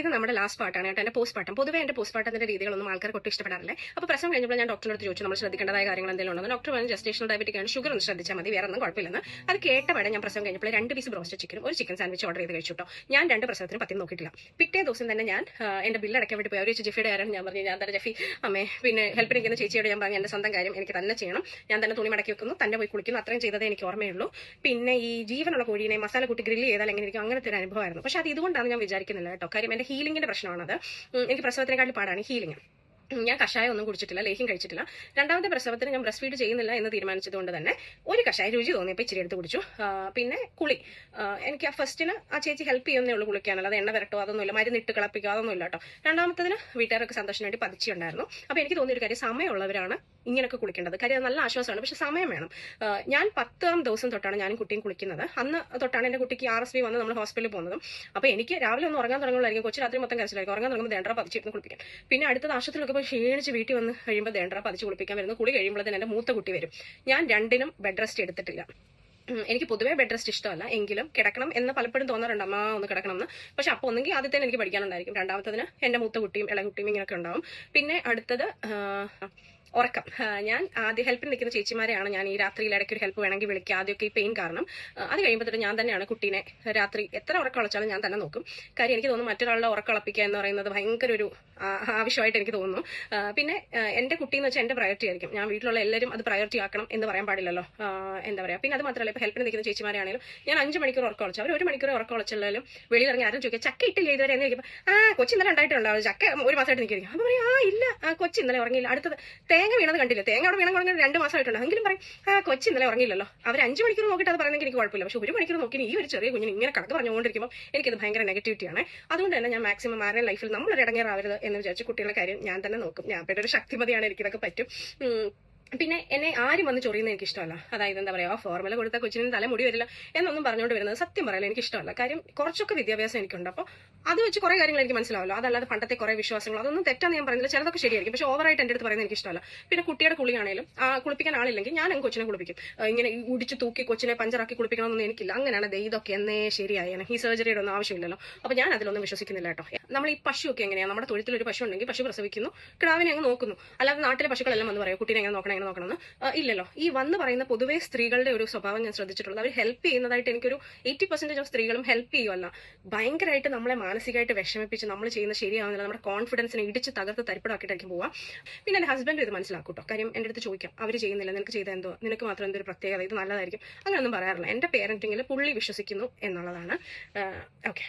ഇത് നമ്മുടെ ലാസ്റ്റ് പാർട്ടാണ് കേട്ടോ, എന്റെ പോസ്റ്റ്മോർട്ടം. പൊതുവേ എന്റെ പോസ്റ്റ്മോർട്ടത്തിന്റെ രീതികളൊന്നും ആൾക്കാർക്ക് ഒട്ടും ഇഷ്ടപ്പെടാറില്ല. അപ്പോൾ പ്രസവം കഴിഞ്ഞപ്പോൾ ഞാൻ ഡോക്ടറിനോട് ചോദിച്ചു നമ്മൾ ശ്രദ്ധിക്കേണ്ടതായ കാര്യങ്ങൾ എന്തെങ്കിലും ഉണ്ടെന്ന്. ഡോക്ടർ പറഞ്ഞു ജസ്റ്റേഷണൽ ഡയബറ്റിക് ആണ്, ഷുഗർ ഒന്ന് ശ്രദ്ധിച്ചാൽ മതി, വേറെ ഒന്നും കുഴപ്പമില്ലെന്ന്. അത് കേട്ടപാടെ ഞാൻ പ്രസവം കഴിഞ്ഞപ്പോൾ 2 പീസ് ബ്രോസ്റ്റഡ് ചിക്കനും ഒരു ചിക്കൻ സാൻഡ്വിച്ച് ഓർഡർ ചെയ്ത് കഴിച്ചു കേട്ടോ. ഞാൻ 2 പ്രസവത്തിന് പറ്റി നോക്കിയിട്ടില്ല. പിറ്റേ ദിവസം തന്നെ ഞാൻ എന്റെ ബില്ല് അടയ്ക്കാൻ വേണ്ടി പോയി. അവർ ജെഫിയുടെ ആരാണ് ഞാൻ പറഞ്ഞു, ഞാൻ തന്നെ ജെഫി അമ്മേ, പിന്നെ ഹെൽപ്പിന് നിൽക്കുന്ന ചേച്ചിയോട് ഞാൻ പറഞ്ഞു എന്റെ സ്വന്തം കാര്യം എനിക്ക് തന്നെ ചെയ്യണം, ഞാൻ തന്നെ തുണി മടക്കി വെക്കുന്നു, തന്നെ പോയി കുളിക്കുന്നു, അത്രയും ചെയ്തതേ എനിക്ക് ഓർമ്മയുള്ളൂ. പിന്നെ ഈ ജീവനുള്ള കോഴീനെ മസാല കൂട്ടി ഗ്രില്ല് ചെയ്താൽ എങ്ങനെ ഇരിക്കും, അങ്ങനത്തെ ഒരു അനുഭവമായിരുന്നു. പക്ഷെ അത് ഇതുകൊണ്ടാണ് ഞാൻ വിചാരിക്കുന്നില്ല കേട്ടോ. കാര്യം എന്റെ ഹീലിംഗിന്റെ പ്രശ്നമാണത്. എനിക്ക് പ്രസവത്തിനെക്കാളും പാടാണ് ഹീലിംഗ്. ഞാൻ കഷായം ഒന്നും കുടിച്ചിട്ടില്ല, ലേഹ്യം കഴിച്ചിട്ടില്ല. രണ്ടാമത്തെ പ്രസവത്തിന് ഞാൻ ബ്രസ്റ്റ് ഫീഡ് ചെയ്യുന്നില്ല എന്ന് തീരുമാനിച്ചതുകൊണ്ട് തന്നെ ഒരു കഷായം രുചി തോന്നിയപ്പോൾ ഇച്ചിരി എടുത്ത് കുടിച്ചു. പിന്നെ കുളി, എനിക്ക് ആ ഫസ്റ്റിന് ആ ചേച്ചി ഹെൽപ്പ് ചെയ്യുന്നേ ഉള്ളൂ കുളിക്കാനുള്ളത്, എണ്ണ വരട്ടോ അതൊന്നുമില്ല, മരുന്നിട്ട് കളപ്പിക്കുക അതൊന്നും ഇല്ല കേട്ടോ. രണ്ടാമത്തതിന് വീട്ടുകാർക്ക് സന്തോഷത്തിന് വേണ്ടി പതിച്ചുണ്ടായിരുന്നു. അപ്പോൾ എനിക്ക് തോന്നിയൊരു കാര്യം, സമയമുള്ളവരാണ് ഇങ്ങനെയൊക്കെ കുളിക്കേണ്ടത്. കാര്യം നല്ല ആശ്വാസമാണ്, പക്ഷെ സമയം വേണം. ഞാൻ 10ാം ദിവസം തൊട്ടാണ് ഞാനും കുട്ടിയും കുളിക്കുന്നത്. അന്ന് തൊട്ടാണ് എന്റെ കുട്ടിക്ക് RSV വന്ന് നമ്മൾ ഹോസ്പിറ്റലിൽ പോകുന്നതും. അപ്പോൾ എനിക്ക് രാവിലെ ഒന്ന് ഉറങ്ങാൻ തുടങ്ങുമ്പോഴായിരിക്കും, കൊച്ചു രാത്രി മൊത്തം കരച്ചിലായിരിക്കും, ഉറങ്ങാൻ തുടങ്ങുമ്പോൾ ദേണ്ടറ പതിച്ചിരുന്ന് കുളിപ്പിക്കാൻ. പിന്നെ അടുത്തത് ആശുപത്രിയിലൊക്കെ പോയി ക്ഷീണിച്ച് വീട്ടിൽ വന്ന് കഴിയുമ്പോൾ ദേണ്ടറ പതിച്ച് കുളിപ്പിക്കാൻ വരുന്നു. കുളി കഴിയുമ്പോഴത്തേന് എന്റെ മൂത്ത കുട്ടി വരും. ഞാൻ രണ്ടിനും ബെഡ് റെസ്റ്റ് എടുത്തിട്ടില്ല. എനിക്ക് പൊതുവേ ബെഡ് റെസ്റ്റ് ഇഷ്ടമല്ല, എങ്കിലും കിടക്കണം എന്ന് പലപ്പോഴും തോന്നാറുണ്ട്, അമ്മ ഒന്ന് കിടക്കണം എന്ന്. പക്ഷെ അപ്പോൾ ഒന്നെങ്കിൽ ആദ്യത്തേന് എനിക്ക് പഠിക്കാനുണ്ടായിരിക്കും, രണ്ടാമത്തതിന് എന്റെ മൂത്ത കുട്ടിയും ഇളയ കുട്ടിയും ഇങ്ങനെയൊക്കെ ഉണ്ടാവും. പിന്നെ അടുത്തത് ഉറക്കം. ഞാൻ ആദ്യം ഹെൽപ്പിന് നിൽക്കുന്ന ചേച്ചിമാരെയാണ് ഞാൻ ഈ രാത്രിയിൽ ഇടയ്ക്ക് ഒരു ഹെൽപ്പ് വേണമെങ്കിൽ വിളിക്കുക, ആദ്യമൊക്കെ ഈ പെയിൻ കാരണം. അത് കഴിയുമ്പോഴത്തേക്ക് ഞാൻ തന്നെയാണ് കുട്ടീനെ രാത്രി എത്ര ഉറക്കം ഉളച്ചാലും ഞാൻ തന്നെ നോക്കും. കാര്യം എനിക്ക് തോന്നുന്നു മറ്റൊരാളുടെ ഉറക്കം ഉളപ്പിക്കുക എന്ന് പറയുന്നത് ഭയങ്കര ഒരു ആവശ്യമായിട്ട് എനിക്ക് തോന്നുന്നു. പിന്നെ എന്റെ കുട്ടി എന്ന് വെച്ചാൽ എന്റെ പ്രയോറിറ്റി ആയിരിക്കും. ഞാൻ വീട്ടിലുള്ള എല്ലാവരും അത് പ്രയോറിറ്റി ആക്കണം എന്ന് പറയാൻ പാടില്ലല്ലോ. എന്താ പറയുക. പിന്നെ അത് മാത്രമല്ല, ഇപ്പോൾ ഹെൽപ്പിന് നിൽക്കുന്ന ചേച്ചിമാരാണെങ്കിലും ഞാൻ 5 മണിക്കൂർ ഉറക്കം ഉളച്ചു, അവർ 1 മണിക്കൂർ ഉറക്കം ഉളച്ചാലും വെളിയിലിറങ്ങി ആരും ചോദിക്കുക ചക്ക ഇട്ടില്ല ഇതുവരെ എന്ന് ചോദിക്കുമ്പോൾ കൊച്ചി ഇന്നലെ ഉണ്ടായിട്ടുണ്ടാവും, ചക്ക 1 മാസമായിട്ട് നിൽക്കും. അപ്പോൾ പറയും ഇല്ല കൊച്ചി ഇന്നലെ ഉറങ്ങിയില്ല. അടുത്തത് തേങ്ങ വീണത് കണ്ടില്ല, തേങ്ങ അവിടെ വീണം കുറഞ്ഞ 2 മാസമായിട്ടുണ്ട്, എങ്കിലും പറയും കൊച്ചി ഇന്നലെ ഉറങ്ങിയില്ലല്ലോ. അവർ 5 മണിക്കൂർ നോക്കിയിട്ട് അത് പറയുന്നെങ്കിൽ എനിക്ക് കുഴപ്പമില്ല. പക്ഷെ 1 മണിക്കൂർ നോക്കി ഈ ഒരു ചെറിയ കുഞ്ഞിന് ഇങ്ങനെ കണക്ക് പറഞ്ഞുകൊണ്ടിരിക്കുമ്പോൾ എനിക്കത് ഭയങ്കര നെഗറ്റിവിറ്റിയാണ്. അതുകൊണ്ട് തന്നെ ഞാൻ മാക്സിമം ആരുടെ ലൈഫിൽ നമ്മളൊരു ഇടങ്ങേറാവരുത് എന്ന് വിചാരിച്ച് കുട്ടികളുടെ കാര്യം ഞാൻ തന്നെ നോക്കും. ഞാൻ പിന്നെ ഒരു ശക്തിമതിയാണ്, എനിക്കിതൊക്കെ പറ്റും. പിന്നെ എന്നെ ആരും വന്ന് ചൊറിയുന്നത് എനിക്ക് ഇഷ്ടമല്ല. അതായത് എന്താ പറയുക, ഫോർമുല കൊടുത്താൽ കൊച്ചിന് തലമുടി വരില്ല എന്നൊന്നും പറഞ്ഞുകൊണ്ട് വരുന്നത് സത്യം പറയില്ല എനിക്ക് ഇഷ്ടമല്ല. കാര്യം കുറച്ചൊക്കെ വിദ്യാഭ്യാസം എനിക്കുണ്ട്, അപ്പോൾ അത് വെച്ച് കുറെ കാര്യങ്ങൾ എനിക്ക് മനസ്സിലാവല്ലോ. അതല്ലാതെ പണ്ടത്തെ കുറെ വിശ്വാസങ്ങൾ അതൊന്നും തെറ്റാന്ന് ഞാൻ പറയുന്നില്ല, ചിലതൊക്കെ ശരിയായിരിക്കും, പക്ഷെ ഓവറായിട്ട് എൻ്റെ അടുത്ത് പറയുന്നത് എനിക്ക് ഇഷ്ടമല്ല. പിന്നെ കുട്ടിയുടെ കുളിയാണേലും കുളിപ്പിക്കാൻ ആളില്ലെങ്കിൽ ഞാൻ കൊച്ചിനെ കുളിപ്പിക്കും. ഇങ്ങനെ ഉടിച്ച് തൂക്കി കൊച്ചിനെ പഞ്ചറാക്കി കുളിപ്പിക്കണമെന്നൊന്നും എനിക്കില്ല. അങ്ങനെയാണ് ഇതൊക്കെ എന്നേ ശരിയായാണ്, ഈ സർജറിയുടെ ഒന്നും ആവശ്യമില്ലല്ലോ. അപ്പോൾ ഞാൻ അതിലൊന്നും വിശ്വസിക്കുന്നില്ല കേട്ടോ. നമ്മൾ ഈ പശുവൊക്കെ എങ്ങനെയാണ്, നമ്മുടെ തൊഴുത്തിലൊരു പശു ഉണ്ടെങ്കിൽ പശു പ്രസവിക്കുന്നു, കിടാവിനെ അങ്ങ് നോക്കുന്നു. അല്ലാതെ നാട്ടിലെ പശുക്കളെല്ലാം വന്ന് പറയും കുട്ടീനെ എങ്ങനെ നോക്കണം നോക്കണമെന്ന് ഇല്ലല്ലോ. ഈ വന്ന് പറയുന്ന പൊതുവെ സ്ത്രീകളുടെ ഒരു സ്വഭാവം ഞാൻ ശ്രദ്ധിച്ചിട്ടുള്ളത്, അവർ ഹെൽപ്പ് ചെയ്യുന്നതായിട്ട് എനിക്കൊരു 80% ഓഫ് സ്ത്രീകളും ഹെൽപ്പ് ചെയ്യുമല്ല, ഭയങ്കരമായിട്ട് നമ്മളെ മാനസികമായിട്ട് വിഷമിപ്പിച്ച് നമ്മൾ ചെയ്യുന്ന ശരിയാവുന്നില്ല, നമ്മുടെ കോൺഫിഡൻസിനെ ഇടിച്ച് തകർത്ത് തരിപ്പടാക്കിയിട്ടായിരിക്കും പോവാം. പിന്നെ എന്റെ ഹസ്ബൻഡ് ഇത് മനസ്സിലാക്കും കേട്ടോ. കാര്യം എൻ്റെ അടുത്ത് ചോദിക്കാം, അവർ ചെയ്യുന്നില്ല, നിനക്ക് ചെയ്ത എന്തോ, നിനക്ക് മാത്രം എന്തൊരു പ്രത്യേകത, ഇത് നല്ലതായിരിക്കും, അങ്ങനെയൊന്നും പറയാറില്ല. എന്റെ പേരന്റിങ്ങിൽ പുള്ളി വിശ്വസിക്കുന്നു എന്നുള്ളതാണ്. ഓക്കെ.